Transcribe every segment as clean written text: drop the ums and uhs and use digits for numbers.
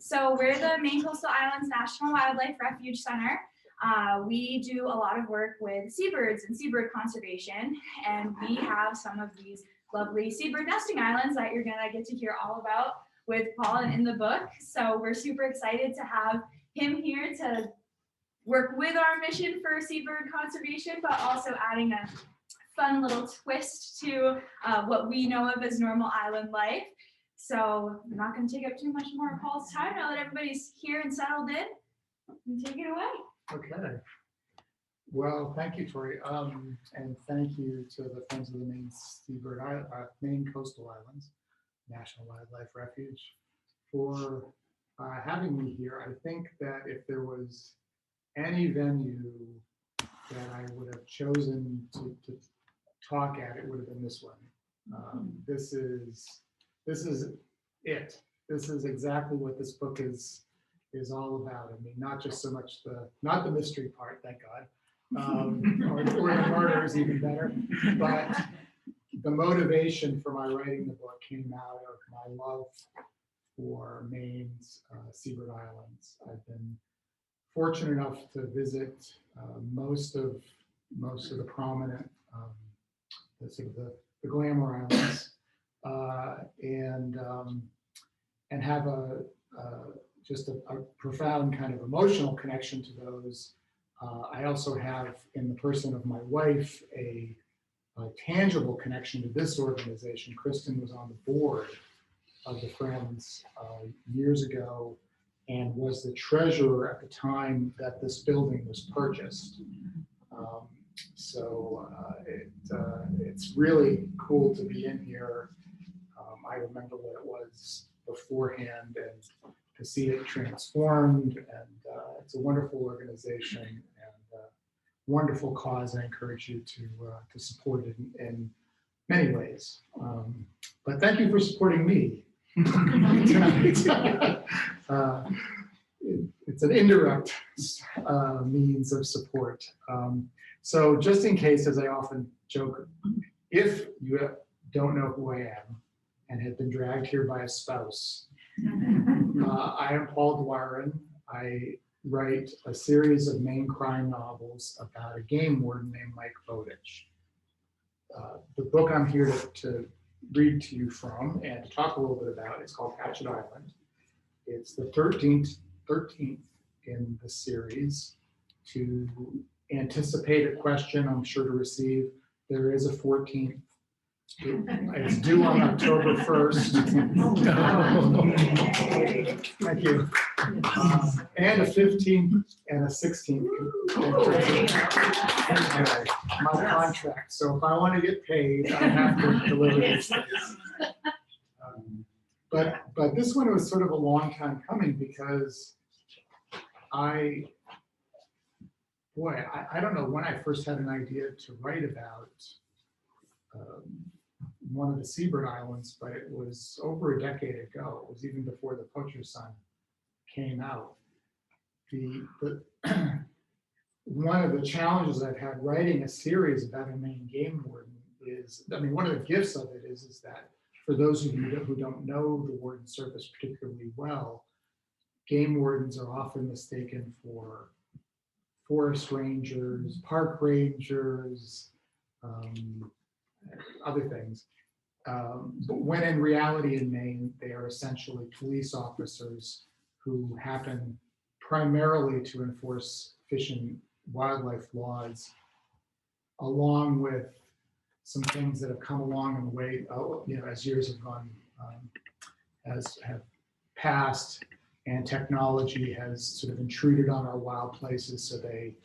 So we're the Maine Coastal Islands National Wildlife Refuge Center. We do a lot of work with seabirds and seabird conservation, and we have some of these lovely seabird nesting islands that you're gonna get to hear all about with Paul and in the book. So we're super excited to have him here to work with our mission for seabird conservation, but also adding a fun little twist to what we know of as normal island life. So I'm not going to take up too much more of Paul's time. Now that everybody's here and settled in, take it away. Okay. Well, thank you, Tori, and thank you to the Friends of the Maine Maine Coastal Islands National Wildlife Refuge for having me here. I think that if there was any venue that I would have chosen to talk at, it would have been this one. This is it. This is exactly what this book is all about. I mean, not just so much not the mystery part, thank God, or the murder is even better, but the motivation for my writing the book came out of my love for Maine's seabird islands. I've been fortunate enough to visit most of the prominent, the glamour islands, and have just a profound kind of emotional connection to those. I also have, in the person of my wife, a tangible connection to this organization. Kristen was on the board of the Friends years ago and was the treasurer at the time that this building was purchased. It's really cool to be in here. I remember what it was beforehand and to see it transformed, and it's a wonderful organization and wonderful cause. I encourage you to support it in many ways. But thank you for supporting me tonight. It's an indirect means of support. So just in case, as I often joke, if you don't know who I am and have been dragged here by a spouse, I am Paul Doiron. I write a series of Maine crime novels about a game warden named Mike Bowditch. The book I'm here to read to you from and to talk a little bit about is called Hatchet Island. It's the 13th in the series. To anticipate a question I'm sure to receive, there is a 14th. It's due on October 1st. Thank you. And a 15th and a 16th. My contract. So if I want to get paid, I have to deliver these things. But this one was sort of a long time coming because I don't know when I first had an idea to write about one of the seabird islands, but it was over a decade ago. It was even before The Poacher's Son came out. One of the challenges I've had writing a series about a Maine game warden is, I mean, one of the gifts of it is that for those of you who don't know the warden service particularly well, game wardens are often mistaken for forest rangers, park rangers, other things. But when in reality in Maine, they are essentially police officers who happen primarily to enforce fish and wildlife laws, along with some things that have come along in the way, as years have gone, have passed, and technology has sort of intruded on our wild places. So they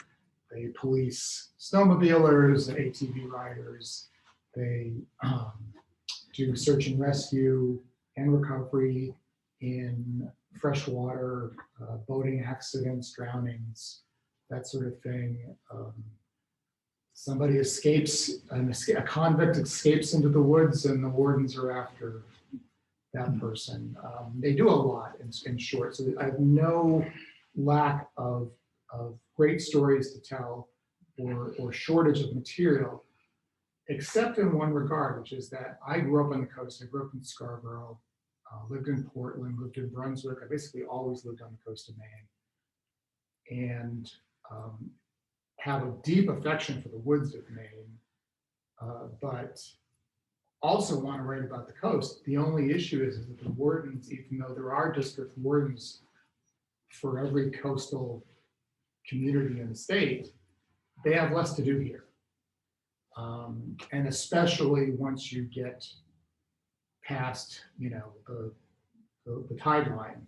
police snowmobilers and ATV riders. They do search and rescue and recovery in freshwater, boating accidents, drownings, that sort of thing. Somebody escapes, a convict escapes into the woods and the wardens are after that person. They do a lot in short. So I have no lack of great stories to tell or shortage of material, except in one regard, which is that I grew up on the coast. I grew up in Scarborough. lived in Portland, lived in Brunswick. I basically always lived on the coast of Maine, and have a deep affection for the woods of Maine, but also want to write about the coast. The only issue is that the wardens, even though there are district wardens for every coastal community in the state, they have less to do here. And especially once you get past, the tide line.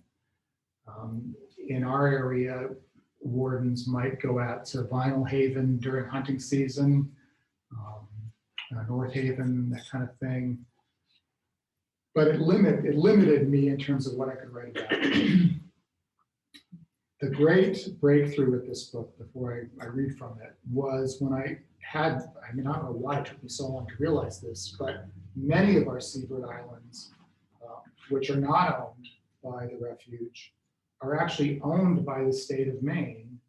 In our area, wardens might go out to Vinyl Haven during hunting season, North Haven, that kind of thing. But it limited me in terms of what I could write about. The great breakthrough with this book, before I read from it, was when I don't know why it took me so long to realize this, but many of our seabird islands, which are not owned by the refuge, are actually owned by the state of Maine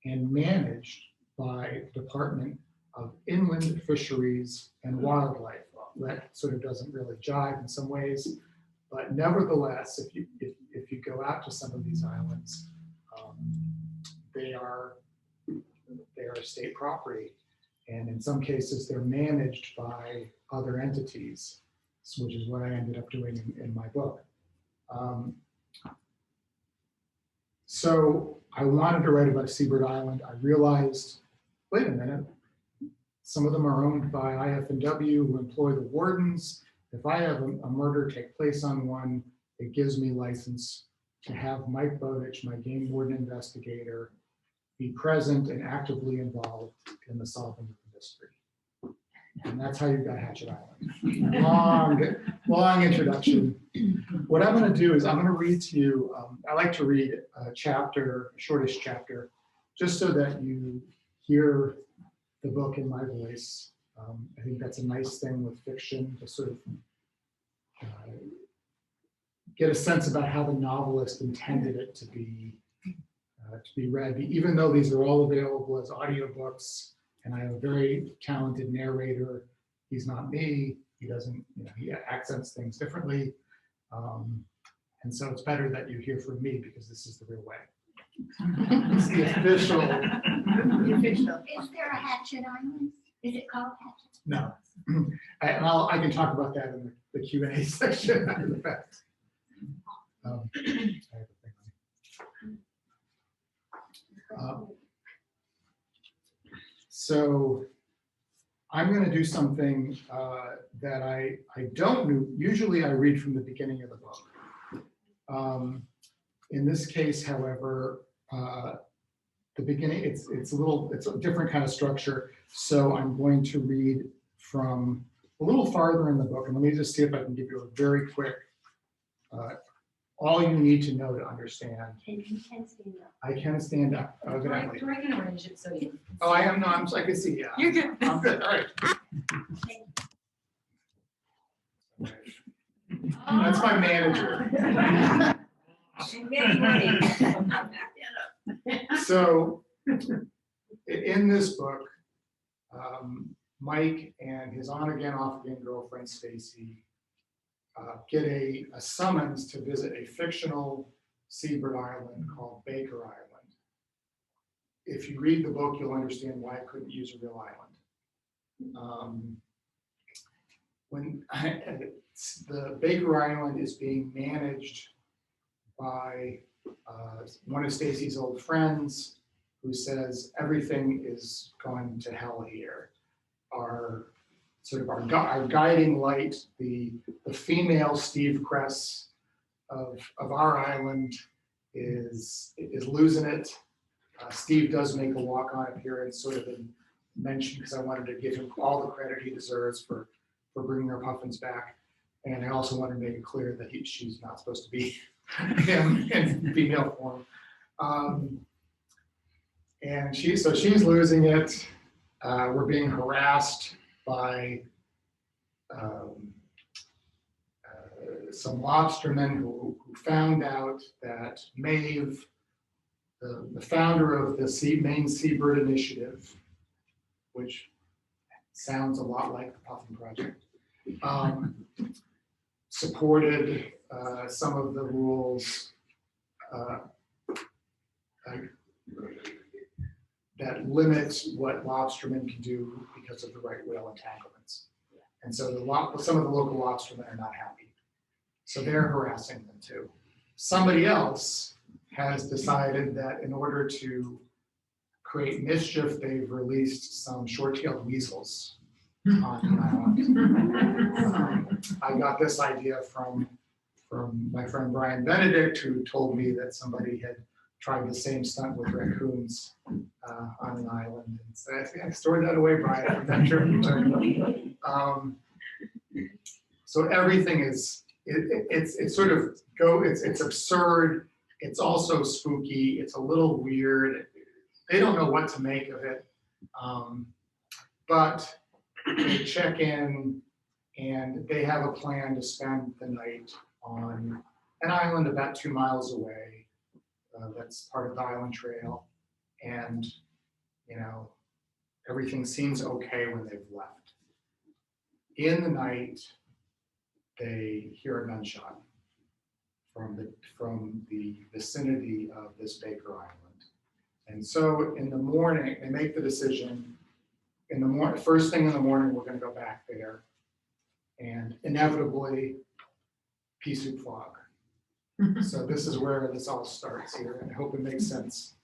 and managed by the Department of Inland Fisheries and Wildlife. That sort of doesn't really jive in some ways, but nevertheless, if you go out to some of these islands, they are state property, and in some cases they're managed by other entities, which is what I ended up doing in my book. So I wanted to write about a seabird island. I realized, wait a minute, some of them are owned by IF&W, who employ the wardens. If I have a murder take place on one, it gives me license to have Mike Bowditch, my game warden investigator, be present and actively involved in the solving of the mystery. And that's how you got Hatchet Island. Long introduction. What I'm going to do is I'm going to read to you, I like to read a chapter, a shortish chapter, just so that you hear the book in my voice. I think that's a nice thing with fiction, to sort of get a sense about how the novelist intended it to be read, even though these are all available as audiobooks, and I have a very talented narrator. He's not me. He doesn't, he accents things differently. And so it's better that you hear from me, because this is the real way. It's the official. Is there a Hatchet Island? Is it called Hatchet? No. And I can talk about that in the Q&A section after the fact. I have a thing on it. So I'm going to do something that I don't do. Usually I read from the beginning of the book. In this case, however, the beginning, it's a different kind of structure. So I'm going to read from a little farther in the book. And let me just see if I can give you a very quick, all you need to know to understand. And you can stand up. I can stand up. Evidently. Tori can arrange it so you. Oh, I am. No, I can see. Yeah. You're good. I'm good. All right. That's my manager. So, in this book, Mike and his on-again, off-again girlfriend Stacy get a summons to visit a fictional seabird island called Baker Island. If you read the book, you'll understand why I couldn't use a real island. When the Baker Island is being managed by one of Stacy's old friends, who says everything is going to hell here. Our guiding light, the female Steve Kress of our island is losing it. Steve does make a walk-on appearance, sort of in mention, because I wanted to give him all the credit he deserves for bringing our puffins back. And I also wanted to make it clear that she's not supposed to be in female form. And she's losing it. We're being harassed by some lobstermen who found out that Maeve, the founder of the Maine Seabird Initiative, which sounds a lot like the Puffin Project, supported some of the rules that limit what lobstermen can do because of the right whale entanglements. And so some of the local lobstermen are not happy. So they're harassing them too. Somebody else has decided that in order to create mischief, they've released some short-tailed weasels on the island. I got this idea from my friend Brian Benedict, who told me that somebody had tried the same stunt with raccoons on an island. And so I think I stored that away, Brian. I'm not sure if you learned. So everything is, it's sort of it's absurd. It's also spooky. It's a little weird. They don't know what to make of it. But they check in and they have a plan to spend the night on an island about 2 miles away. That's part of the island trail. And, you know, everything seems okay when they've left. In the night, they hear a gunshot from the vicinity of this Baker Island. And so in the morning, they make the decision, in the morning, first thing in the morning, we're gonna go back there. And inevitably, pea soup fog. So this is where this all starts here, and I hope it makes sense.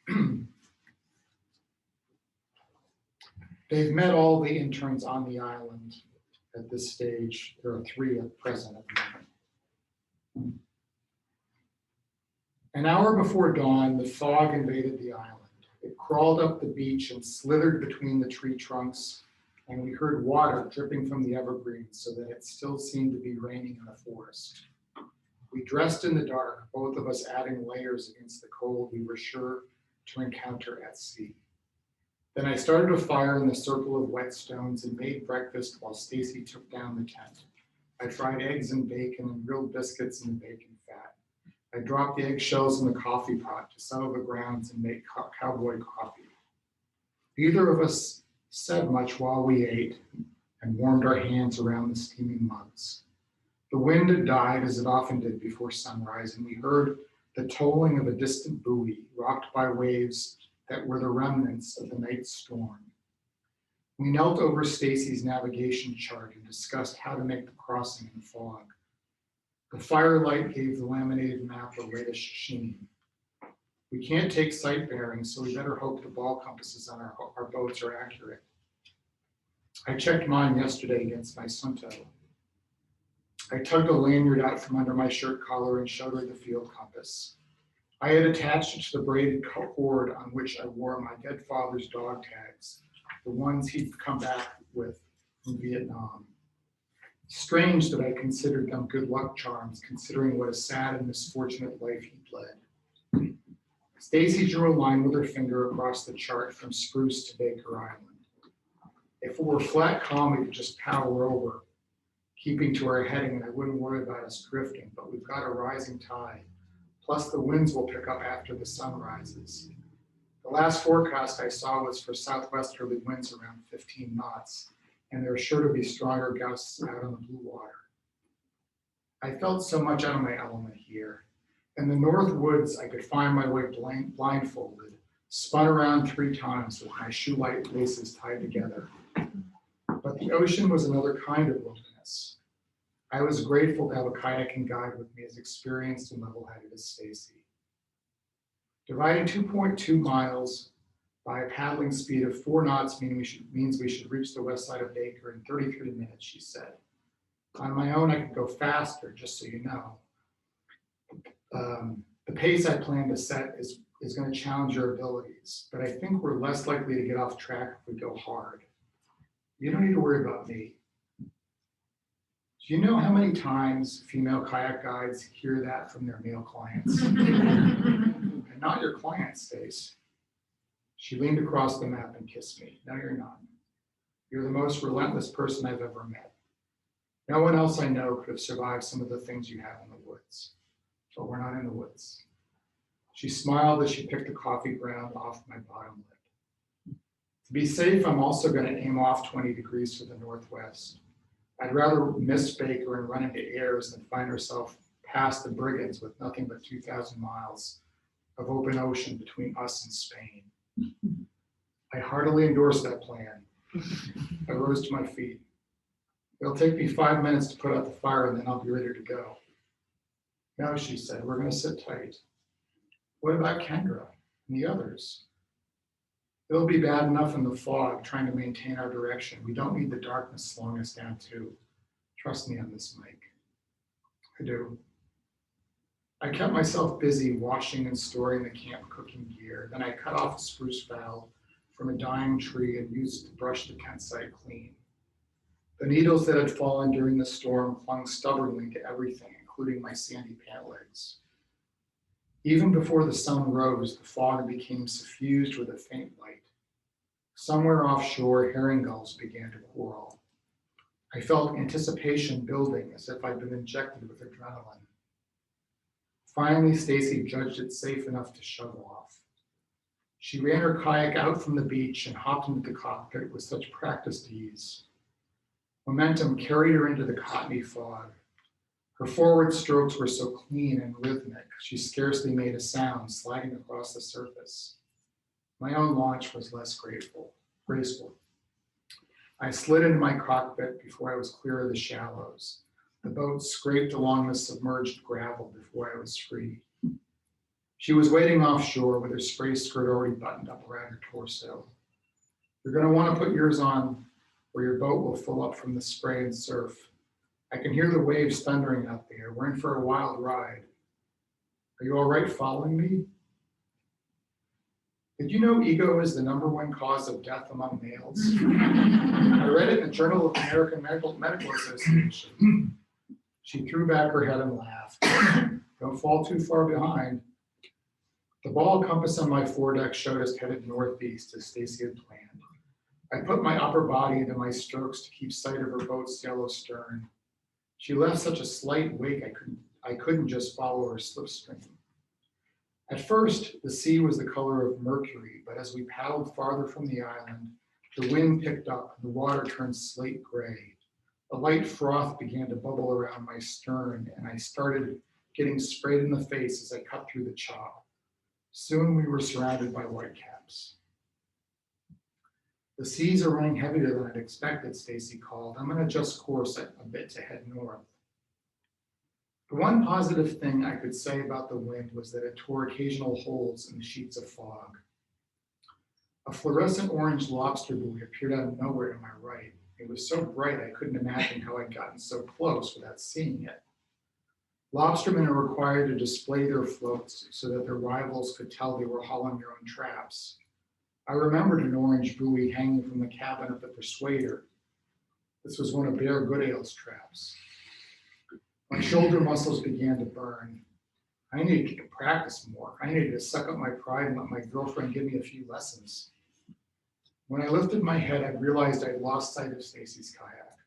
They've met all the interns on the island at this stage. There are 3 present at the moment. An hour before dawn, the fog invaded the island. It crawled up the beach and slithered between the tree trunks, and we heard water dripping from the evergreens so that it still seemed to be raining in the forest. We dressed in the dark, both of us adding layers against the cold we were sure to encounter at sea. Then I started a fire in the circle of wet stones and made breakfast while Stacy took down the tent. I fried eggs and bacon and grilled biscuits in the bacon fat. I dropped the eggshells in the coffee pot to settle the grounds and make cowboy coffee. Neither of us said much while we ate and warmed our hands around the steaming mugs. The wind had died as it often did before sunrise, and we heard the tolling of a distant buoy rocked by waves that were the remnants of the night's storm. We knelt over Stacy's navigation chart and discussed how to make the crossing in the fog. The firelight gave the laminated map a reddish sheen. We can't take sight bearings, so we better hope the ball compasses on our boats are accurate. I checked mine yesterday against my Sunto. I tugged a lanyard out from under my shirt collar and showed her the field compass. I had attached it to the braided cord on which I wore my dead father's dog tags, the ones he'd come back with from Vietnam. Strange that I considered them good luck charms, considering what a sad and misfortunate life he'd led. Stacy drew a line with her finger across the chart from Spruce to Baker Island. If it were flat calm, we could just power over, keeping to our heading, and I wouldn't worry about us drifting, but we've got a rising tide. Plus the winds will pick up after the sun rises. The last forecast I saw was for southwesterly winds around 15 knots, and there are sure to be stronger gusts out on the blue water. I felt so much out of my element here. In the north woods, I could find my way blindfolded, spun around 3 times with my shoe laces tied together. But the ocean was another kind of wilderness. I was grateful to have a kayaking guide with me as experienced and level-headed as Stacy. Dividing 2.2 miles by a paddling speed of 4 knots means we should reach the west side of Baker in 33 minutes, she said. On my own, I could go faster, just so you know. The pace I plan to set is going to challenge your abilities, but I think we're less likely to get off track if we go hard. You don't need to worry about me. Do you know how many times female kayak guides hear that from their male clients? And not your clients, Stace. She leaned across the map and kissed me. No, you're not. You're the most relentless person I've ever met. No one else I know could have survived some of the things you have in the woods. But we're not in the woods. She smiled as she picked the coffee ground off my bottom lip. To be safe, I'm also going to aim off 20 degrees to the northwest. I'd rather miss Baker and run into airs than find herself past the brigands with nothing but 2,000 miles of open ocean between us and Spain. I heartily endorse that plan. I rose to my feet. It'll take me 5 minutes to put out the fire and then I'll be ready to go. No, she said, we're going to sit tight. What about Kendra and the others? It'll be bad enough in the fog trying to maintain our direction. We don't need the darkness slowing us down too. Trust me on this, Mike. I do. I kept myself busy washing and storing the camp cooking gear. Then I cut off a spruce bough from a dying tree and used it to brush the tent site clean. The needles that had fallen during the storm clung stubbornly to everything, including my sandy pant legs. Even before the sun rose, the fog became suffused with a faint light. Somewhere offshore, herring gulls began to quarrel. I felt anticipation building as if I'd been injected with adrenaline. Finally, Stacy judged it safe enough to shove off. She ran her kayak out from the beach and hopped into the cockpit with such practiced ease. Momentum carried her into the cottony fog. Her forward strokes were so clean and rhythmic, she scarcely made a sound sliding across the surface. My own launch was less graceful. I slid into my cockpit before I was clear of the shallows. The boat scraped along the submerged gravel before I was free. She was waiting offshore with her spray skirt already buttoned up around her torso. You're going to want to put yours on or your boat will fill up from the spray and surf. I can hear the waves thundering out there. We're in for a wild ride. Are you all right following me? Did you know ego is the #1 cause of death among males? I read it in the Journal of the American Medical Association. She threw back her head and laughed. Don't fall too far behind. The ball compass on my foredeck showed us headed northeast as Stacy had planned. I put my upper body into my strokes to keep sight of her boat's yellow stern. She left such a slight wake I couldn't just follow her slipstream. At first, the sea was the color of mercury, but as we paddled farther from the island, the wind picked up and the water turned slate gray. A light froth began to bubble around my stern, and I started getting sprayed in the face as I cut through the chop. Soon we were surrounded by whitecaps. The seas are running heavier than I'd expected, Stacy called. I'm going to adjust course a bit to head north. The one positive thing I could say about the wind was that it tore occasional holes in the sheets of fog. A fluorescent orange lobster buoy appeared out of nowhere to my right. It was so bright I couldn't imagine how I'd gotten so close without seeing it. Lobstermen are required to display their floats so that their rivals could tell they were hauling their own traps. I remembered an orange buoy hanging from the cabin of the Persuader. This was one of Bear Goodale's traps. My shoulder muscles began to burn. I needed to practice more. I needed to suck up my pride and let my girlfriend give me a few lessons. When I lifted my head, I realized I'd lost sight of Stacy's kayak,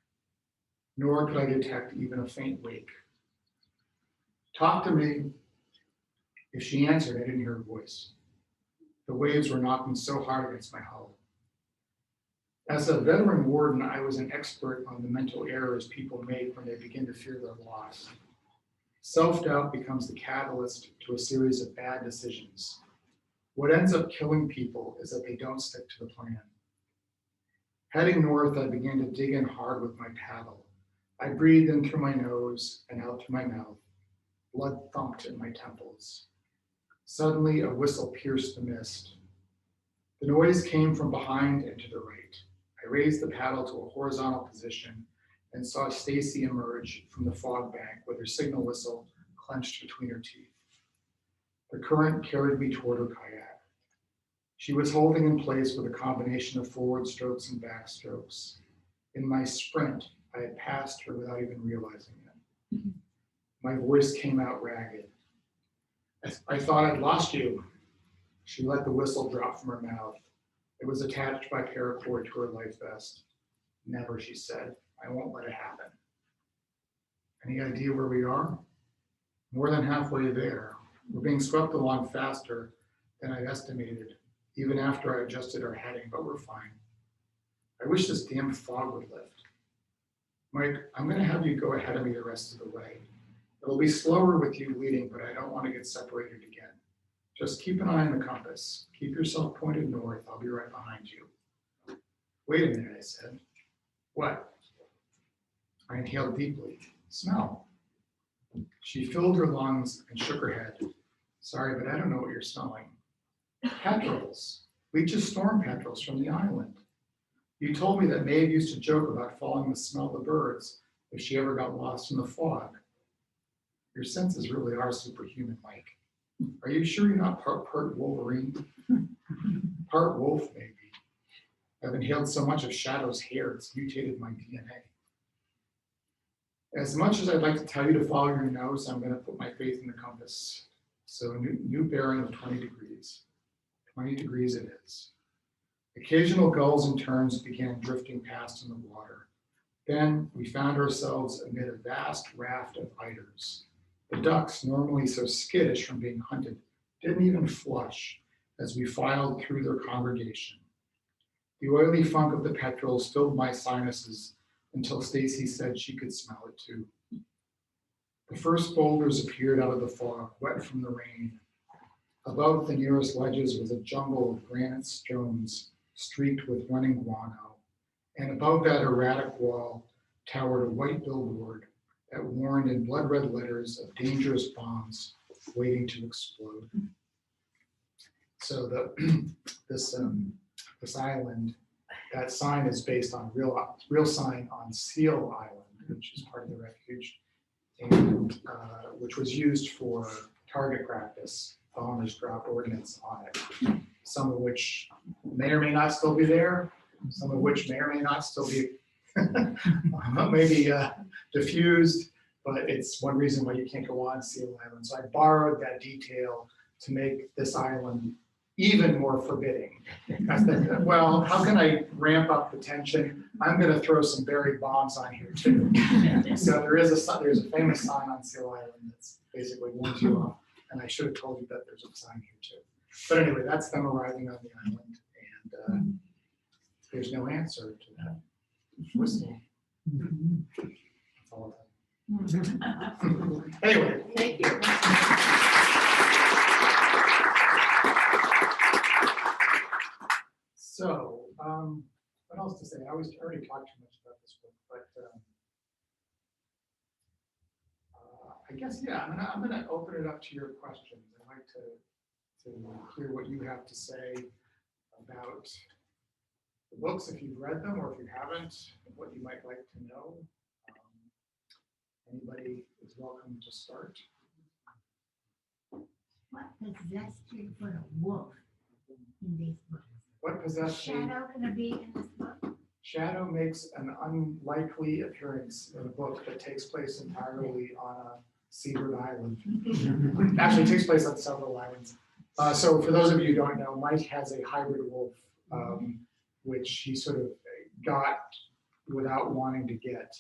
nor could I detect even a faint wake. Talk to me. If she answered, I didn't hear her voice. The waves were knocking so hard against my hull. As a veteran warden, I was an expert on the mental errors people make when they begin to fear their loss. Self-doubt becomes the catalyst to a series of bad decisions. What ends up killing people is that they don't stick to the plan. Heading north, I began to dig in hard with my paddle. I breathed in through my nose and out through my mouth. Blood thumped in my temples. Suddenly, a whistle pierced the mist. The noise came from behind and to the right. I raised the paddle to a horizontal position and saw Stacy emerge from the fog bank with her signal whistle clenched between her teeth. The current carried me toward her kayak. She was holding in place with a combination of forward strokes and back strokes. In my sprint, I had passed her without even realizing it. My voice came out ragged. I thought I'd lost you. She let the whistle drop from her mouth. It was attached by paracord to her life vest. Never, she said. I won't let it happen. Any idea where we are? More than halfway there. We're being swept along faster than I'd estimated, even after I adjusted our heading, but we're fine. I wish this damn fog would lift. Mike, I'm going to have you go ahead of me the rest of the way. It'll be slower with you leading, but I don't want to get separated again. Just keep an eye on the compass. Keep yourself pointed north. I'll be right behind you. Wait a minute, I said. What? I inhaled deeply. Smell. She filled her lungs and shook her head. Sorry, but I don't know what you're smelling. Petrels. Leach's storm petrels from the island. You told me that Maeve used to joke about following the smell of the birds if she ever got lost in the fog. Your senses really are superhuman, Mike. Are you sure you're not part Wolverine? Part wolf, maybe. I've inhaled so much of Shadow's hair, it's mutated my DNA. As much as I'd like to tell you to follow your nose, I'm going to put my faith in the compass. So new bearing of 20 degrees. 20 degrees it is. Occasional gulls and terns began drifting past in the water. Then we found ourselves amid a vast raft of eiders. The ducks, normally so skittish from being hunted, didn't even flush as we filed through their congregation. The oily funk of the petrels filled my sinuses until Stacy said she could smell it too. The first boulders appeared out of the fog, wet from the rain. Above the nearest ledges was a jungle of granite stones streaked with running guano, and above that erratic wall towered a white billboard that warned in blood red letters of dangerous bombs waiting to explode. So this island, that sign is based on real sign on Seal Island, which is part of the refuge, and which was used for target practice. Bombers dropped ordnance on it, some of which may or may not still be there, some of which may or may not still be maybe diffused, but it's one reason why you can't go on Seal Island. So I borrowed that detail to make this island even more forbidding. I said, well, how can I ramp up the tension? I'm going to throw some buried bombs on here too. So there's a famous sign on Seal Island that's basically warns you off. And I should have told you that there's a sign here too. But anyway, that's them arriving on the island, and there's no answer to that whistle. That's all I have. Anyway, Thank you. so what else to say? I already talked too much about this book, but I guess, yeah, I'm gonna open it up to your questions. I'd like to hear what you have to say about the books, if you've read them or if you haven't, and what you might like to know. Anybody is welcome to start. What possessed you to put a wolf in these books? What possessed me? Shadow gonna be in this book? Shadow makes an unlikely appearance in a book that takes place entirely on a seabird island. Actually, it takes place on several islands. So for those of you who don't know, Mike has a hybrid wolf, which he sort of got without wanting to get.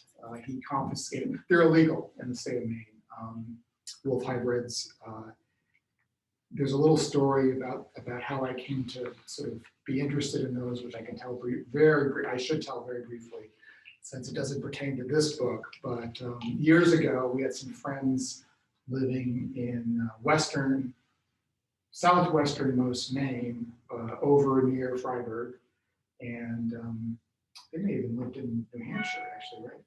He confiscated. They're illegal in the state of Maine, wolf hybrids. There's a little story about how I came to sort of be interested in those, which I can tell I should tell very briefly, since it doesn't pertain to this book. But years ago, we had some friends living in southwesternmost Maine, over near Freiburg, and they may have even lived in New Hampshire, actually, right?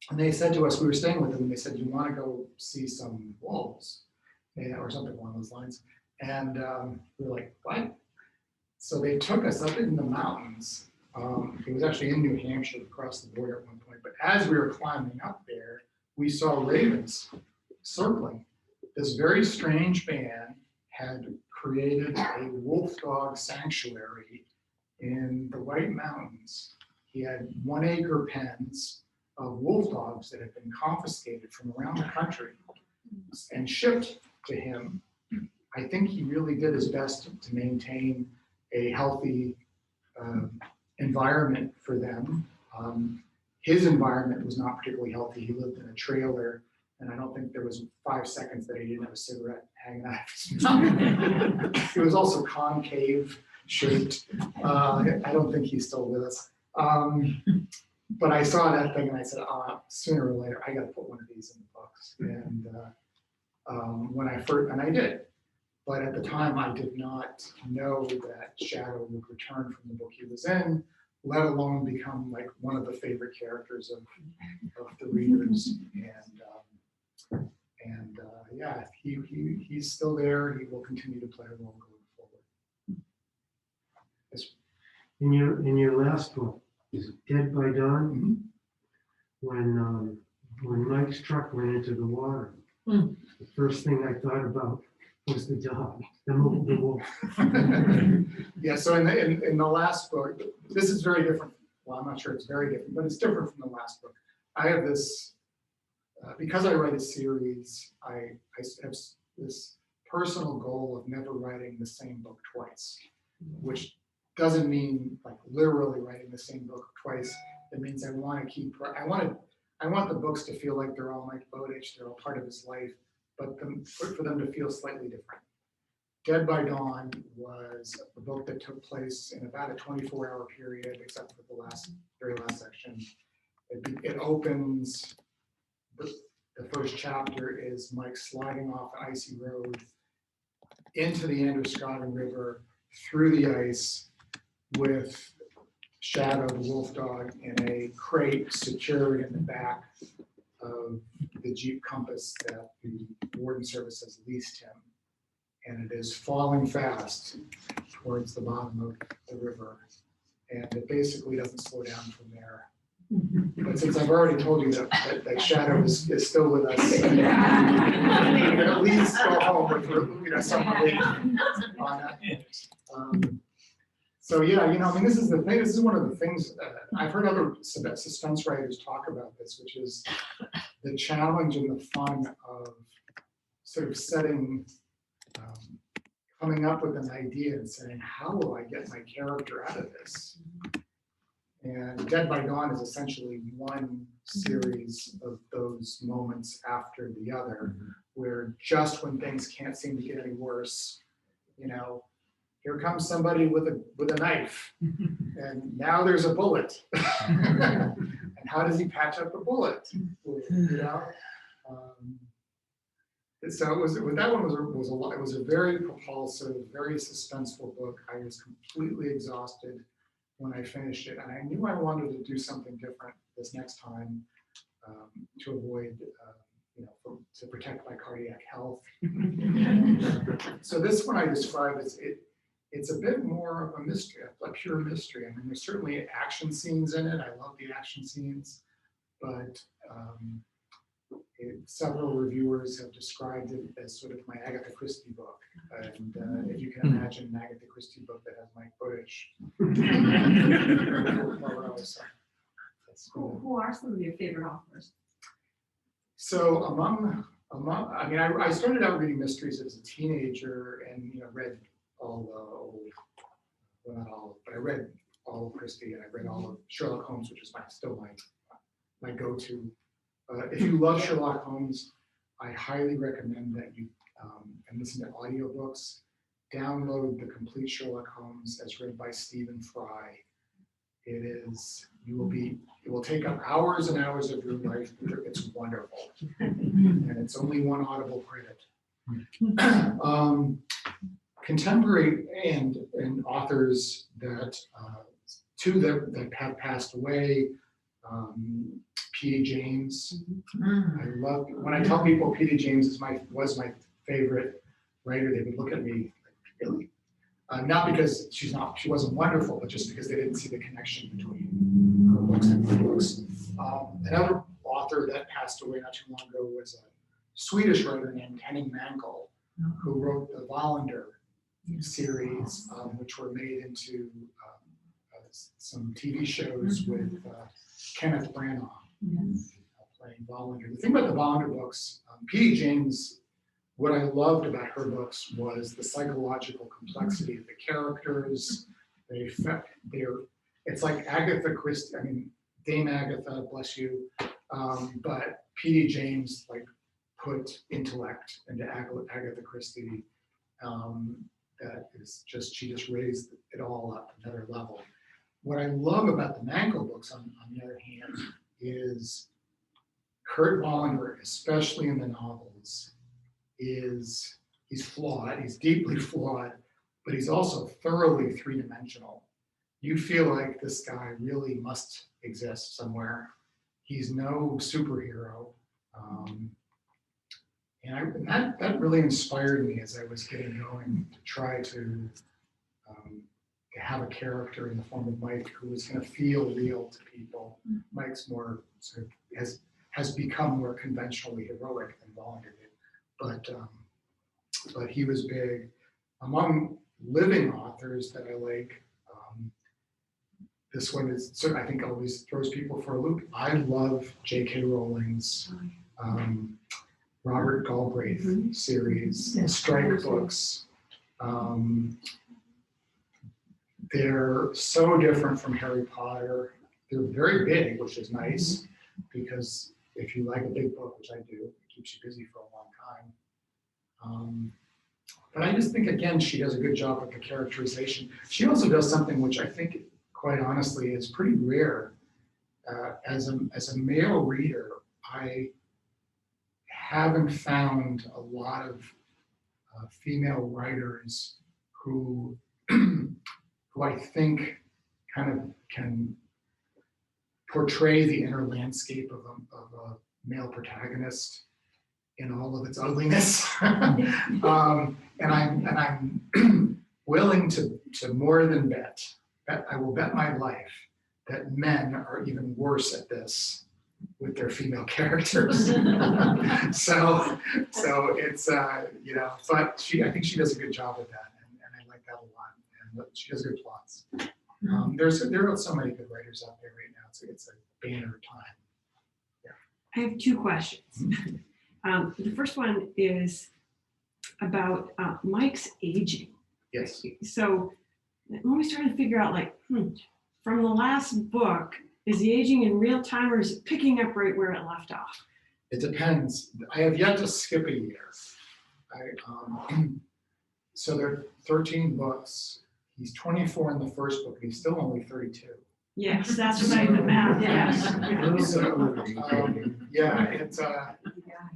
And they said to us, we were staying with them, and they said, "You want to go see some wolves?" Or something along those lines. And we were like, what? So they took us up in the mountains. It was actually in New Hampshire, across the border at one point. But as we were climbing up there, we saw ravens circling. This very strange man had created a wolf dog sanctuary in the White Mountains. He had 1 acre pens of wolf dogs that had been confiscated from around the country and shipped to him. I think he really did his best to maintain a healthy environment for them. His environment was not particularly healthy. He lived in a trailer, and I don't think there was 5 seconds that he didn't have a cigarette hanging out of his mouth. It was also concave shaped. I don't think he's still with us. but I saw that thing and I said, sooner or later, I got to put one of these in the books. And when I first, and I did, but at the time I did not know that Shadow would return from the book he was in, let alone become like one of the favorite characters of the readers. And yeah, he's still there. He will continue to play a role going forward. In your last book, is it Dead by Dawn? Mm-hmm. When Mike's truck went into the water, the first thing I thought about was the dog, the wolf. Yeah, so in the last book, this is very different. Well, I'm not sure it's very different, but it's different from the last book. I have this, because I write a series, I have this personal goal of never writing the same book twice, which doesn't mean like literally writing the same book twice. It means I want to keep, I want the books to feel like they're all Mike Bowditch, they're all part of his life, but for them to feel slightly different. Dead by Dawn was a book that took place in about a 24-hour period, except for the very last section. It opens, the first chapter is Mike sliding off an icy road into the Androscoggin River, through the ice, with Shadow, the wolf dog, in a crate secured in the back of the Jeep Compass that the warden service has leased him. And it is falling fast towards the bottom of the river. And it basically doesn't slow down from there. But since I've already told you that Shadow is still with us, you can at least go home with some relief on that. So yeah, I mean, this is the thing. This is one of the things I've heard other suspense writers talk about this, which is the challenge and the fun of sort of coming up with an idea and saying, how will I get my character out of this? And Dead by Dawn is essentially one series of those moments after the other, where just when things can't seem to get any worse, here comes somebody with a knife, and now there's a bullet. And how does he patch up the bullet? So that one was a lot. It was a very propulsive, very suspenseful book. I was completely exhausted when I finished it, and I knew I wanted to do something different this next time to avoid, to protect my cardiac health. So this one I describe as it's a bit more of a mystery, a pure mystery. I mean, there's certainly action scenes in it. I love the action scenes, but several reviewers have described it as sort of my Agatha Christie book. And if you can imagine an Agatha Christie book that has Mike Bowditch. Who are some of your favorite authors? So I mean, I started out reading mysteries as a teenager and read all the old, well, not all, but I read all of Christie and I read all of Sherlock Holmes, which is still my go-to. If you love Sherlock Holmes, I highly recommend that you and listen to audiobooks. Download the complete Sherlock Holmes as read by Stephen Fry. It will take up hours and hours of your life. It's wonderful. And it's only one Audible credit. Contemporary and authors two that have passed away, P.D. James. I love, when I tell people P.D. James was my favorite writer, they would look at me like, really? Not because she wasn't wonderful, but just because they didn't see the connection between her books and my books. Another author that passed away not too long ago was a Swedish writer named Henning Mankell, who wrote the Wallander series, which were made into some TV shows with Kenneth Branagh playing Wallander. The thing about the Wallander books, P.D. James, what I loved about her books was the psychological complexity of the characters. It's like Agatha Christie, I mean, Dame Agatha, bless you, but P.D. James put intellect into Agatha Christie. That is she just raised it all up another level. what I love about the Mankel books, on the other hand, is Kurt Vonnegut, especially in the novels, he's flawed, he's deeply flawed, but he's also thoroughly three-dimensional. You feel like this guy really must exist somewhere. He's no superhero. And that really inspired me as I was getting going to try to have a character in the form of Mike who was going to feel real to people. Mike's more sort of has become more conventionally heroic than Vonnegut did, but he was big. Among living authors that I like, this one is I think always throws people for a loop. I love J.K. Rowling's Robert Galbraith series, the Strike books. They're so different from Harry Potter. They're very big, which is nice, because if you like a big book, which I do, it keeps you busy for a long time. But I just think, again, she does a good job with the characterization. She also does something which I think, quite honestly, is pretty rare. As a male reader, I haven't found a lot of female writers who I think kind of can portray the inner landscape of a male protagonist in all of its ugliness. And I'm willing to more than bet. I will bet my life that men are even worse at this with their female characters. so it's but I think she does a good job with that, and I like that a lot. And she does good plots. There are so many good writers out there right now. It's a banner time. I have two questions. The first one is about Mike's aging. Yes. So when we started to figure out, like, from the last book, is he aging in real time or is it picking up right where it left off? It depends. I have yet to skip a year. So there are 13 books. He's 24 in the first book, and he's still only 32. Yes, that's what I did the math. Yes. So, yeah, it's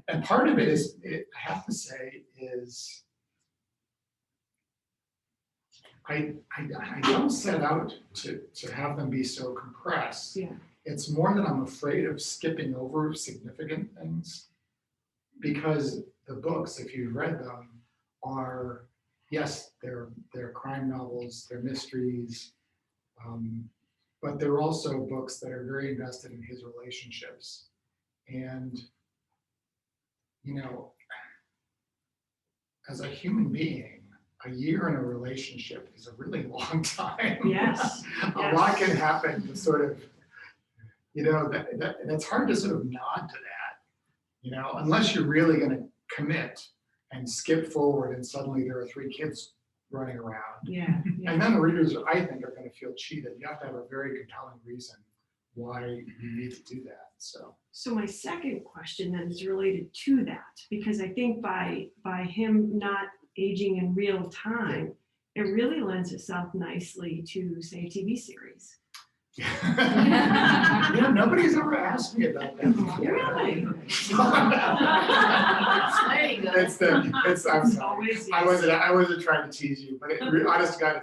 and part of it is, I have to say, is I don't set out to have them be so compressed. Yeah. It's more that I'm afraid of skipping over significant things, because the books, if you've read them, are, yes, they're crime novels, they're mysteries, but they're also books that are very invested in his relationships. And, as a human being, a year in a relationship is a really long time. Yes. A lot can happen to sort of, that's hard to sort of nod to that, unless you're really going to commit and skip forward and suddenly there are 3 kids running around. Yeah. And then the readers, I think, are going to feel cheated. You have to have a very compelling reason why you need to do that. So my second question then is related to that, because I think by him not aging in real time, it really lends itself nicely to, say, a TV series. Nobody's ever asked me about that before. Really? I'm sorry. I wasn't trying to tease you, but honest to God,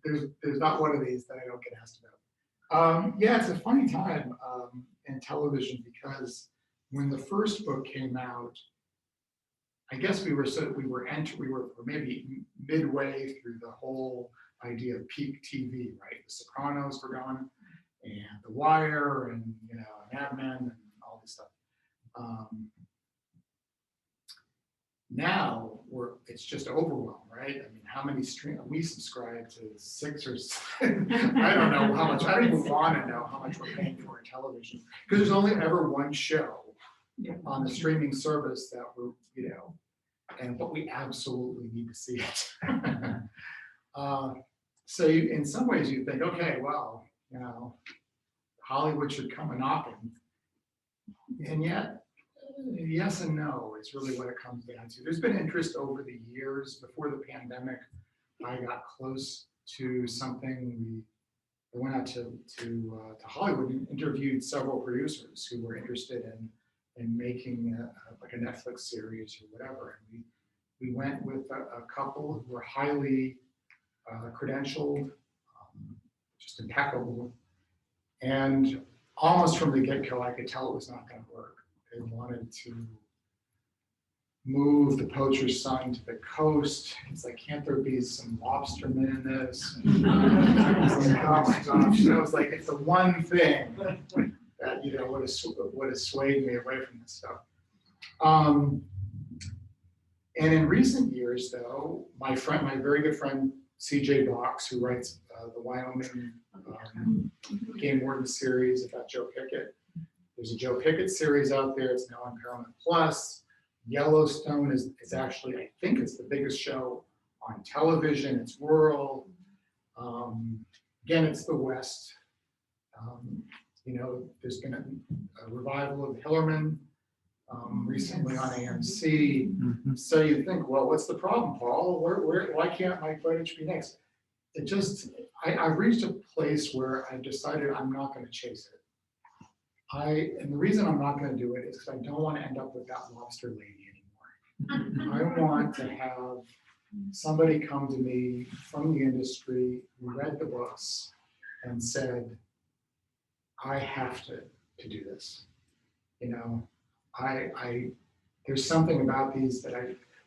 there's not one of these that I don't get asked about. It's a funny time in television, because when the first book came out, I guess we were maybe midway through the whole idea of peak TV, right? The Sopranos were going, and The Wire, and Mad Men, and all this stuff. Now it's just overwhelmed, right? I mean, how many we subscribe to 6 or 7? I don't know how much. I don't even want to know how much we're paying for in television, because there's only ever one show on the streaming service that we're, but we absolutely need to see it. So in some ways you think, okay, well, Hollywood should come a knocking, and yet, yes and no is really what it comes down to. There's been interest over the years. Before the pandemic, I got close to something. I went out to Hollywood and interviewed several producers who were interested in making like a Netflix series or whatever. And we went with a couple who were highly credentialed, just impeccable. And almost from the get-go, I could tell it was not going to work. They wanted to move the poacher's son to the coast. It's like, can't there be some lobstermen in this? And I was like, oh my gosh. I was like, it's the one thing that, you know, would have swayed me away from this stuff. And in recent years, though, my very good friend, CJ Box, who writes the Wyoming Game Warden series about Joe Pickett. There's a Joe Pickett series out there. It's now on Paramount Plus. Yellowstone is actually, I think it's the biggest show on television. It's rural. Again, it's the West. You know, there's been a revival of Hillerman recently on AMC. Mm-hmm. So you think, well, what's the problem, Paul? Why can't my footage be next? It just, I've reached a place where I've decided I'm not going to chase it. And the reason I'm not going to do it is because I don't want to end up with that lobster lady anymore. I want to have somebody come to me from the industry who read the books and said, I have to do this. You know, there's something about these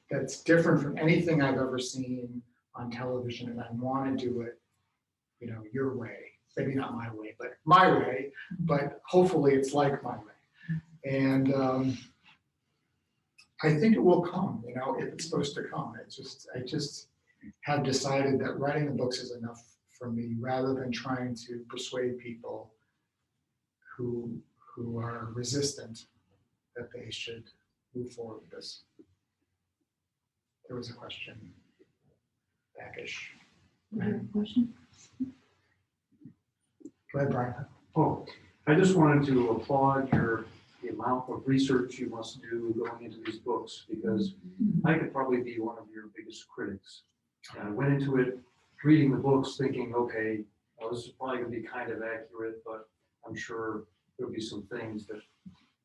that's different from anything I've ever seen on television, and I want to do it, you know, your way. Maybe not my way, but my way, but hopefully it's like my way. And I think it will come, you know, if it's supposed to come. I just have decided that writing the books is enough for me, rather than trying to persuade people who are resistant that they should move forward with this. There was a question backish. Question? Go ahead, Brian. Oh, I just wanted to applaud the amount of research you must do going into these books, because I could probably be one of your biggest critics. And I went into it reading the books thinking, okay, well, this is probably going to be kind of accurate, but I'm sure there'll be some things that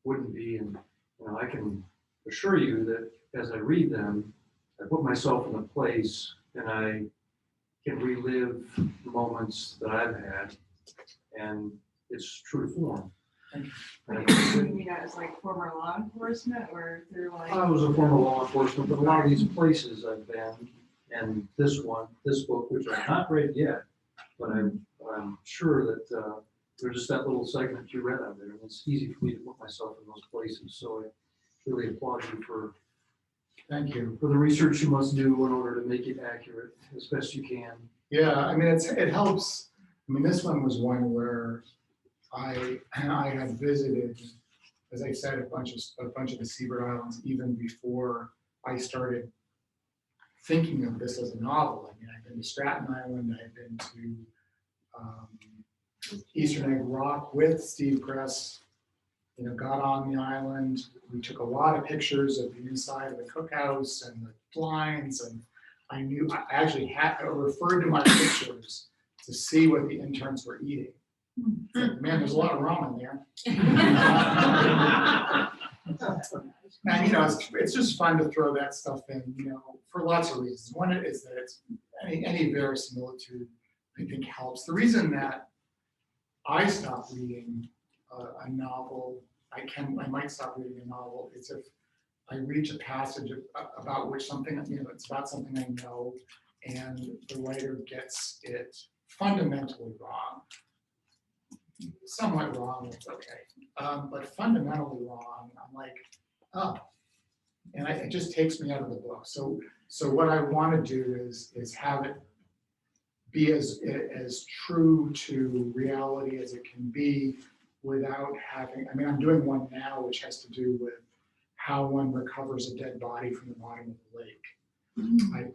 wouldn't be. And you know, I can assure you that as I read them, I put myself in a place and I can relive moments that I've had, and it's true form. What do you mean that as like former law enforcement or through like? I was a former law enforcement, but a lot of these places I've been, and this book, which I've not read yet, but I'm sure that there's just that little segment you read out there, and it's easy for me to put myself in those places. So I really applaud you for Thank you. the research you must do in order to make it accurate as best you can. Yeah, I mean, it helps. I mean, this one was one where I had visited, as I said, a bunch of the Seabird Islands even before I started thinking of this as a novel. I mean, I've been to Stratton Island, I've been to Eastern Egg Rock with Steve Kress. You know, got on the island. We took a lot of pictures of the inside of the cookhouse and the blinds, and I actually referred to my pictures to see what the interns were eating. Like, man, there's a lot of ramen there. And you know, it's just fun to throw that stuff in, you know, for lots of reasons. One is that it's any verisimilitude, I think, helps. The reason that I stopped reading a novel, I might stop reading a novel, is if I reach a passage about which something, you know, it's about something I know, and the writer gets it fundamentally wrong. Somewhat wrong, it's okay. But fundamentally wrong, I'm like, oh. And it just takes me out of the book. So what I want to do is have it be as true to reality as it can be, without having, I mean, I'm doing one now which has to do with how one recovers a dead body from the bottom of the lake.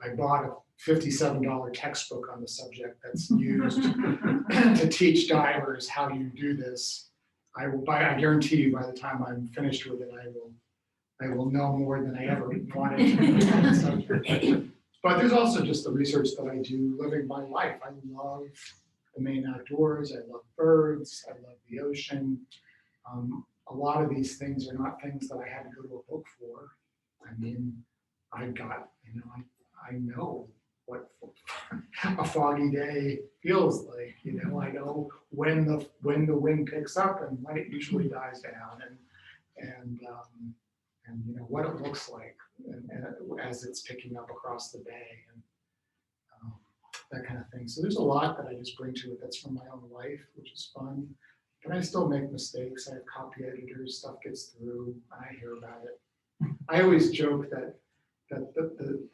I bought a $57 textbook on the subject that's used to teach divers how you do this. I guarantee you by the time I'm finished with it, I will know more than I ever wanted to on the subject. But there's also just the research that I do living my life. I the Maine outdoors. I love birds. I love the ocean. A lot of these things are not things that I had to go to a book for. I mean, I got, I know what a foggy day feels like. I know when the wind picks up and when it usually dies down, and what it looks like and as it's picking up across the bay, and that kind of thing. So there's a lot that I just bring to it that's from my own life, which is fun. But I still make mistakes. I have copy editors, stuff gets through, I hear about it. I always joke that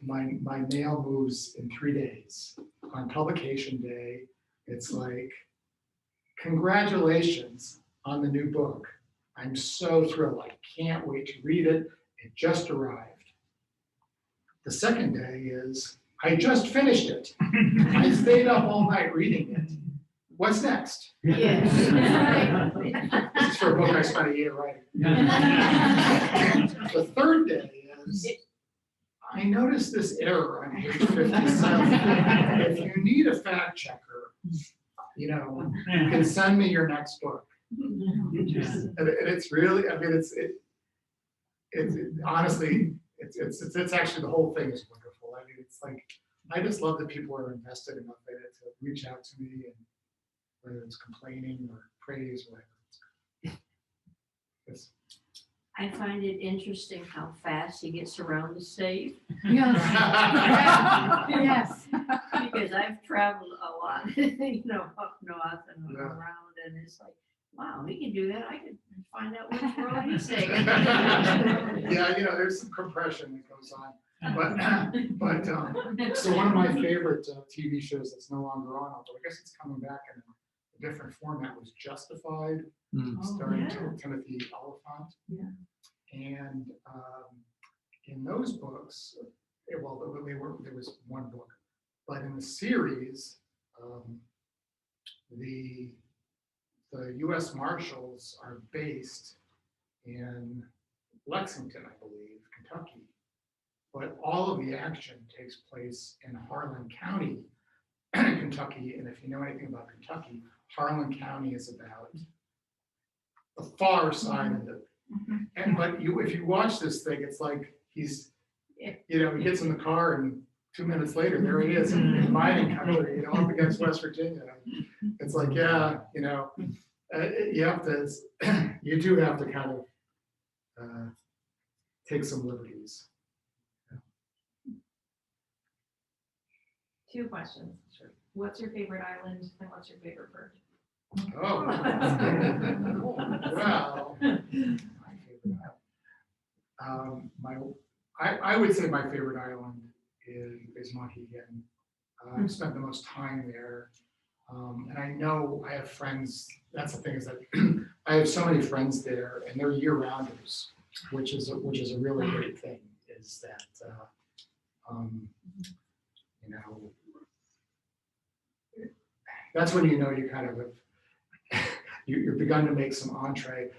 my mail moves in 3 days. On publication day, it's like, congratulations on the new book. I'm so thrilled. I can't wait to read it. It just arrived. The second day is, I just finished it. I stayed up all night reading it. What's next? Yes. This is for a book I spent a year writing. The third day is, I noticed this error on page 57. If you need a fact checker, you can send me your next book. And it's really, I mean, it's honestly, it's actually, the whole thing is wonderful. I mean, it's like, I just love that people are invested enough in it to reach out to me, and whether it's complaining or praise, whatever. It's I find it interesting how fast he gets around the state, Yes. because I've traveled a lot, up north and around, and it's like, wow, he can do that. I can find out which road he's taking. Yeah, there's some compression that goes on. But so one of my favorite TV shows that's no longer on, although I guess it's coming back in a different format, was Justified, starring Timothy Oliphant. Yeah. And in those books, there was one book, but in the series, the U.S. Marshals are based in Lexington, I believe, Kentucky. But all of the action takes place in Harlan County, Kentucky. And if you know anything about Kentucky, Harlan County is about the far side of the. But if you watch this thing, it's like he gets in the car and 2 minutes later, there he is in mining country, up against West Virginia. It's like, you do have to kind of take some liberties. 2 questions. Sure. What's your favorite island and what's your favorite bird? Oh, well, my favorite island. I would say my favorite island is Mohegan. I've spent the most time there. And I know I have friends. That's the thing, is that I have so many friends there, and they're year-rounders, which is a really great thing. Is that that's when you kind of have you're begun to make some entree,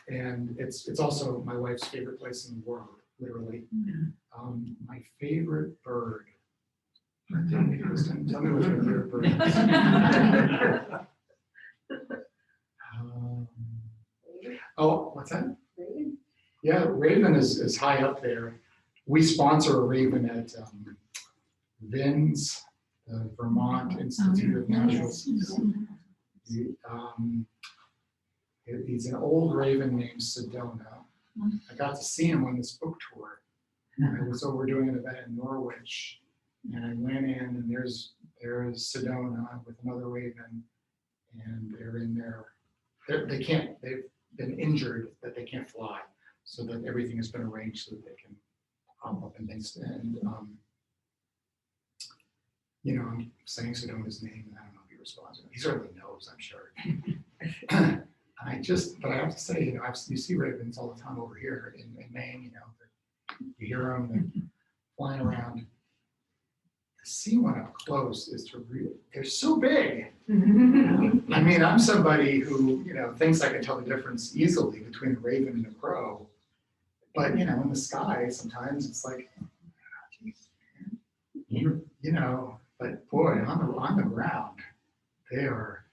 and it's also my wife's favorite place in the world, literally. My favorite bird. Tell me, Kristen, tell me what your favorite bird is. Oh, what's that? Raven? Yeah, raven is high up there. We sponsor a raven at VINS, the Vermont Institute of Natural Sciences. He's an old raven named Sedona. I got to see him on this book tour. So we're doing an event in Norwich, and I went in, and there's Sedona with another raven, and they're in there. They've been injured that they can't fly, so that everything has been arranged so that they can hop up and things. And I'm saying Sedona's name, and I don't know if he responds. He certainly knows, I'm sure. But I have to say, you see ravens all the time over here in Maine. You hear them, they're flying around. To see one up close is they're so big. I mean, I'm somebody who, thinks I can tell the difference easily between a raven and a crow. But, in the sky, sometimes it's like, But boy, on the ground, they are,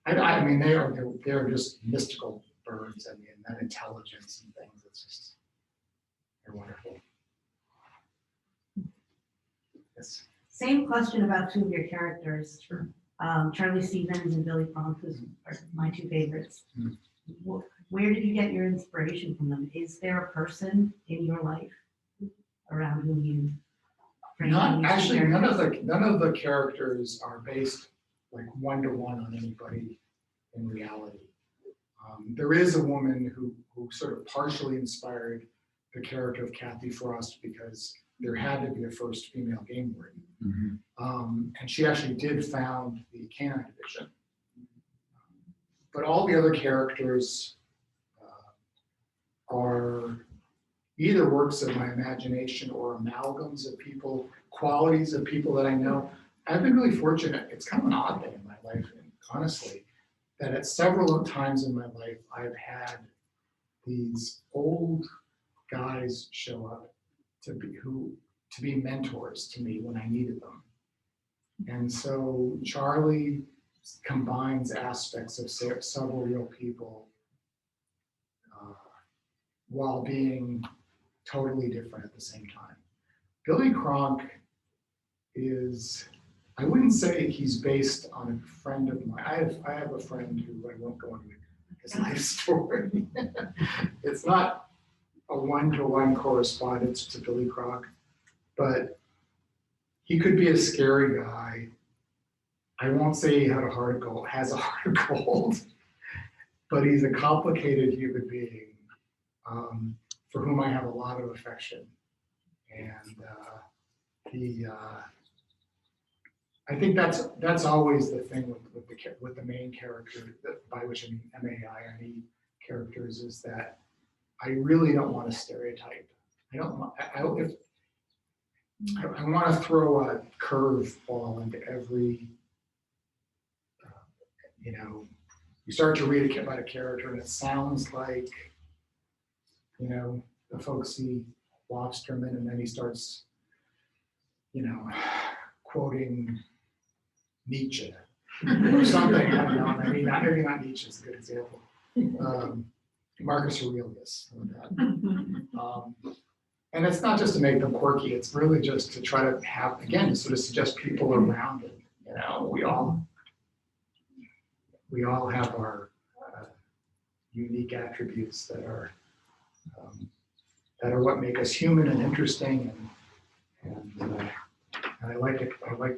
I mean, they're just mystical birds. I mean, that intelligence and things, it's just, they're wonderful. Yes. Same question about two of your characters. Sure. Charlie Stevens and Billy Crump, who's are my two favorites. Mhm. Where did you get your inspiration from them? Is there a person in your life around whom you? Not, actually, none of the characters are based like one-to-one on anybody in reality. There is a woman who sort of partially inspired the character of Kathy Frost because there had to be a first female game warden. And she actually did found the Canine Division. But all the other characters are either works of my imagination or amalgams of people, qualities of people that I know. I've been really fortunate. It's kind of an odd thing in my life, honestly, that at several times in my life, I've had these old guys show up to be mentors to me when I needed them. And so Charlie combines aspects of several real people while being totally different at the same time. Billy Cronk is, I wouldn't say he's based on a friend of mine. I have a friend who I won't go into his life story. It's not a one-to-one correspondence to Billy Cronk, but he could be a scary guy. I won't say he had a heart of gold, has a heart of gold, but he's a complicated human being for whom I have a lot of affection. And I think that's always the thing with the main character, by which I mean M-A-I-N-E characters, is that I really don't want to stereotype. I want to throw a curveball into every, you start to read about a character and it sounds like, the folks see Lobsterman and then he starts, quoting Nietzsche or something. I don't know. Maybe not Nietzsche is a good example. Marcus Aurelius. And it's not just to make them quirky. It's really just to try to have, again, to sort of suggest people around it. We all have our unique attributes that are what make us human and interesting, and I like to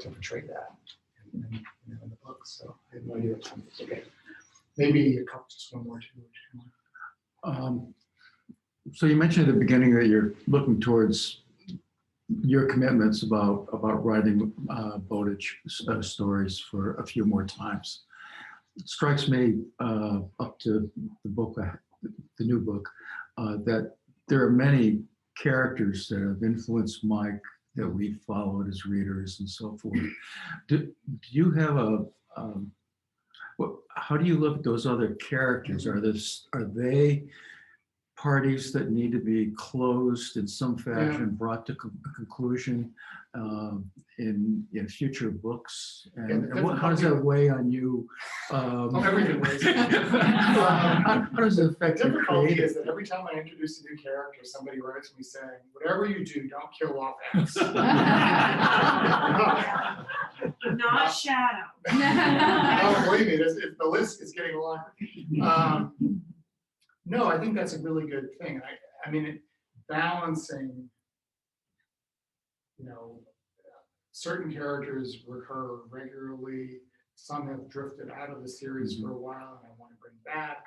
portray that in the book. So I have no idea what time it's okay. Maybe just one more, two more. So you mentioned at the beginning that you're looking towards your commitments about writing Bowditch stories for a few more times. It strikes me up to the book, the new book, that there are many characters that have influenced Mike that we followed as readers and so forth. Do you have how do you look at those other characters? Are they parties that need to be closed in some fashion, brought to a conclusion in future books? And how does that weigh on you? Everything weighs. How does it affect The your difficulty creative? is that every time I introduce a new character, somebody writes me saying, whatever you do, don't kill off X. Not Shadow. No, believe me, the list is getting longer. No, I think that's a really good thing. I mean, balancing, certain characters recur regularly. Some have drifted out of the series for a while, and I want to bring back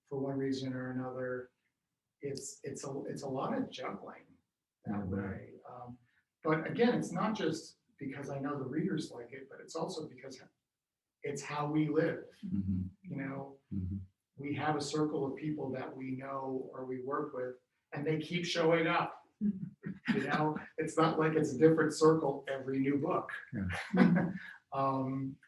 for one reason or another. It's a lot of juggling that way. But again, it's not just because I know the readers like it, but it's also because it's how we live. We have a circle of people that we know or we work with, and they keep showing up. It's not like it's a different circle every new book.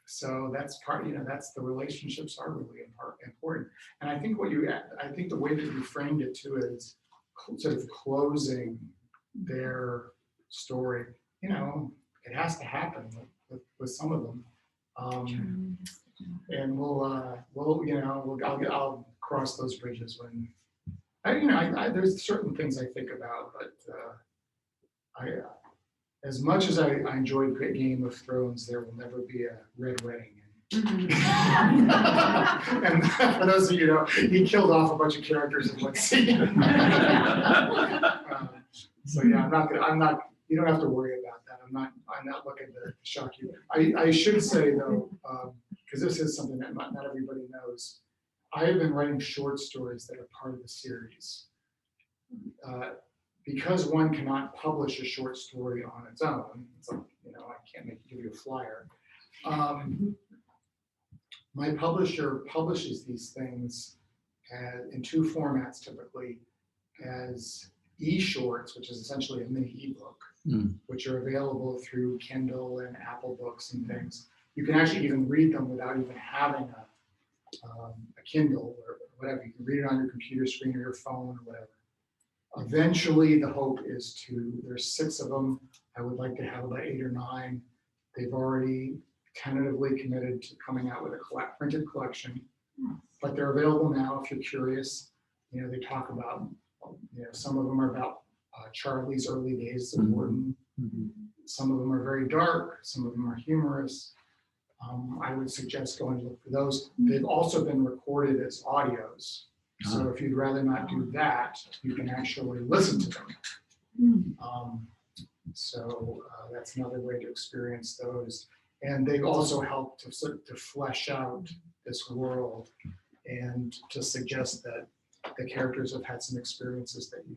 So that's part, that's the relationships are really important. And I think the way that you framed it too is sort of closing their story. it has to happen with some of them. And I'll cross those bridges when, there's certain things I think about, but as much as I enjoyed Game of Thrones, there will never be a Red Wedding. And for those of you who know, he killed off a bunch of characters in one scene. So yeah, you don't have to worry about that. I'm not looking to shock you. I should say though, because this is something that not everybody knows, I have been writing short stories that are part of the series. Because one cannot publish a short story on its own, it's like, I can't give you a flyer. My publisher publishes these things in two formats typically, as e-shorts, which is essentially a mini ebook, which are available through Kindle and Apple Books and things. You can actually even read them without even having a Kindle or whatever. You can read it on your computer screen or your phone or whatever. Eventually, the hope is there's 6 of them. I would like to have about 8 or 9. They've already tentatively committed to coming out with a printed collection, but they're available now if you're curious. They talk about, some of them are about Charlie's early days as a warden. Some of them are very dark. Some of them are humorous. I would suggest going to look for those. They've also been recorded as audios. So if you'd rather not do that, you can actually listen to them. So that's another way to experience those. And they've also helped to flesh out this world and to suggest that the characters have had some experiences that you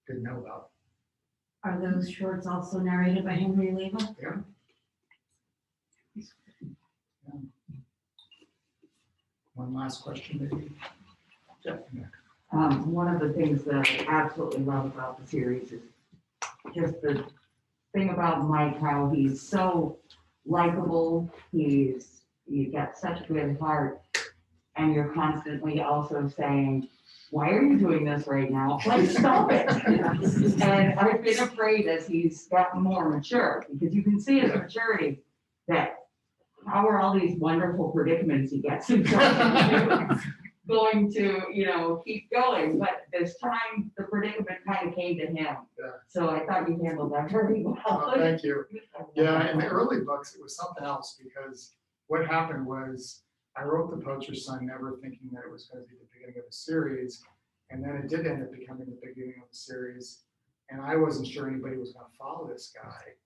didn't know about. Are those shorts also narrated by Henry Leva? Yeah. One last question, maybe. Jeff. One of the things that I absolutely love about the series is just the thing about Mike, how he's so likable. You've got such a good heart, and you're constantly also saying, why are you doing this right now? Like, stop it. And I've been afraid as he's gotten more mature, because you can see his maturity, that how are all these wonderful predicaments he gets himself into going to, keep going. But this time, the predicament kind of came to him. Yeah. So I thought you handled that very well. Oh, thank you. Yeah, in the early books, it was something else, because what happened was I wrote The Poacher's Son never thinking that it was going to be the beginning of a series. And then it did end up becoming the beginning of the series. And I wasn't sure anybody was going to follow this guy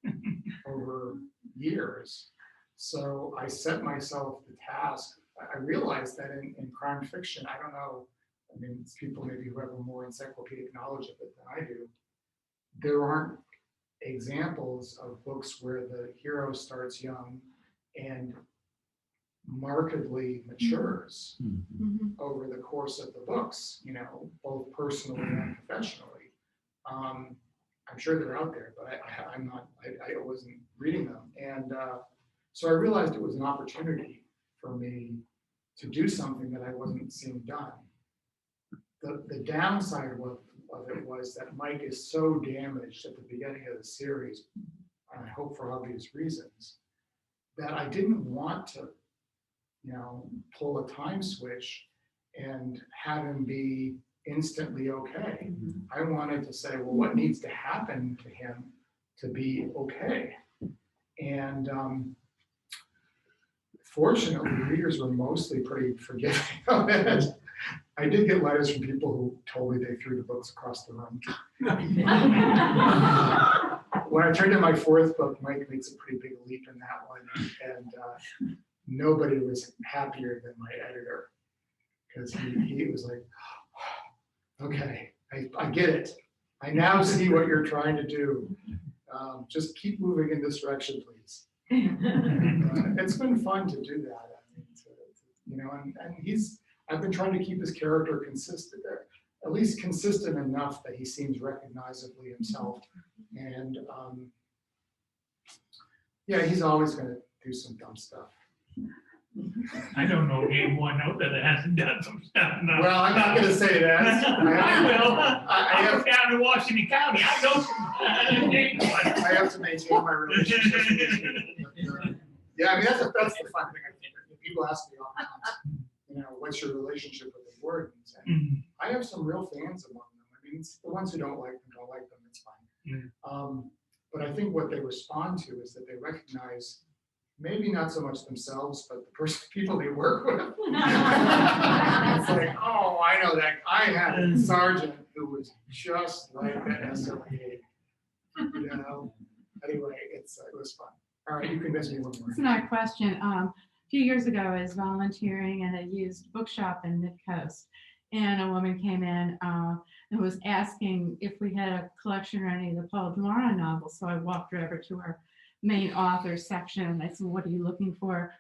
over years. So I set myself the task. I realized that in crime fiction, I don't know, it's people maybe who have a more encyclopedic knowledge of it than I do. There aren't examples of books where the hero starts young and markedly matures over the course of the books, both personally and professionally. I'm sure they're out there, but I wasn't reading them. And so I realized it was an opportunity for me to do something that I wasn't seeing done. The downside of it was that Mike is so damaged at the beginning of the series, and I hope for obvious reasons, that I didn't want to, pull a time switch and have him be instantly okay. I wanted to say, well, what needs to happen to him to be okay? And fortunately, readers were mostly pretty forgiving of it. I did get letters from people who told me they threw the books across the room. When I turned in my 4th book, Mike makes a pretty big leap in that one, and nobody was happier than my editor, because he was like, okay, I get it. I now see what you're trying to do. Just keep moving in this direction, please. It's been fun to do that. I've been trying to keep his character consistent there, at least consistent enough that he seems recognizably himself. And yeah, he's always going to do some dumb stuff. I don't know game one out there that hasn't done some stuff. No. Well, I'm not gonna say that. I will. I I have- was down in Washington County. I know some game one. I have to maintain my relationship with you. Yeah, I mean, that's the fun thing, I think. People ask me all the time, you know, what's your relationship with the wardens? And Mhm. I have some real fans among them. I mean, it's the ones who don't like them, it's fine. But I think what they respond to is that they recognize maybe not so much themselves, but the people they work with. It's like, oh, I know that. I had a sergeant who was just like that SLA. You know, anyway, it was fun. All right, you can miss me one more. It's not a question. A few years ago, I was volunteering at a used bookshop in Mid-Coast. And a woman came in and was asking if we had a collection or any of the Paul Doiron novels. So I walked her over to our main authors section and I said, what are you looking for?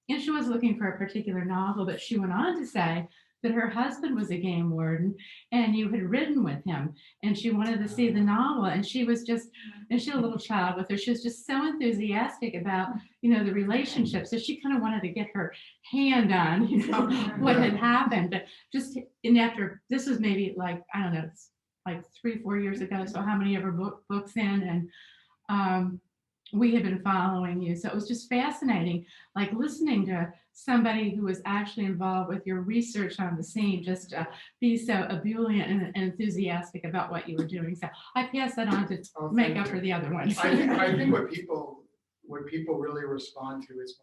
And she was looking for a particular novel, but she went on to say that her husband was a game warden and you had ridden with him and she wanted to see the novel. And she was just, and she had a little child with her. She was just so enthusiastic about, you know, the relationship. So she kind of wanted to get her hand on, you know, what had happened. But just, and after, this was maybe like, I don't know, it's like 3-4 years ago. So how many of her books in? And we had been following you. So it was just fascinating, like listening to somebody who was actually involved with your research on the scene, just be so ebullient and enthusiastic about what you were doing. So I pass that on to make up for the other ones. I think what people really respond to is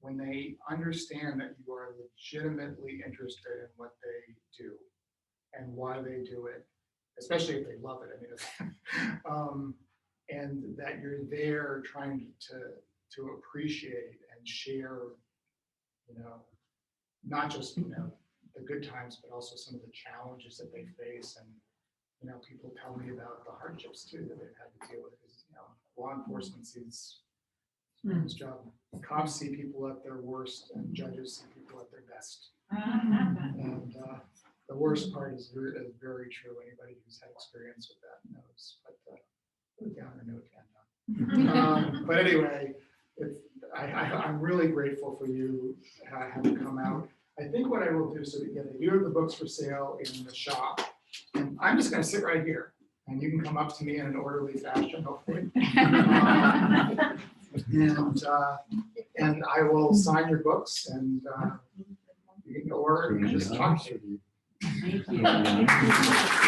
when they understand that you are legitimately interested in what they do and why they do it, especially if they love it. I mean, and that you're there trying to appreciate and share, you know, not just, you know, the good times, but also some of the challenges that they face. And, you know, people tell me about the hardships too that they've had to deal with. Because, you know, law enforcement sees his job. Cops see people at their worst and judges see people at their best. And the worst part is very true. Anybody who's had experience with that knows. But put down a note to end on. But anyway, I'm really grateful for you having come out. I think what I will do, so yeah, you have the books for sale in the shop, and I'm just going to sit right here, and you can come up to me in an orderly fashion, hopefully. And I will sign your books, and you can or just talk to you. Thank you.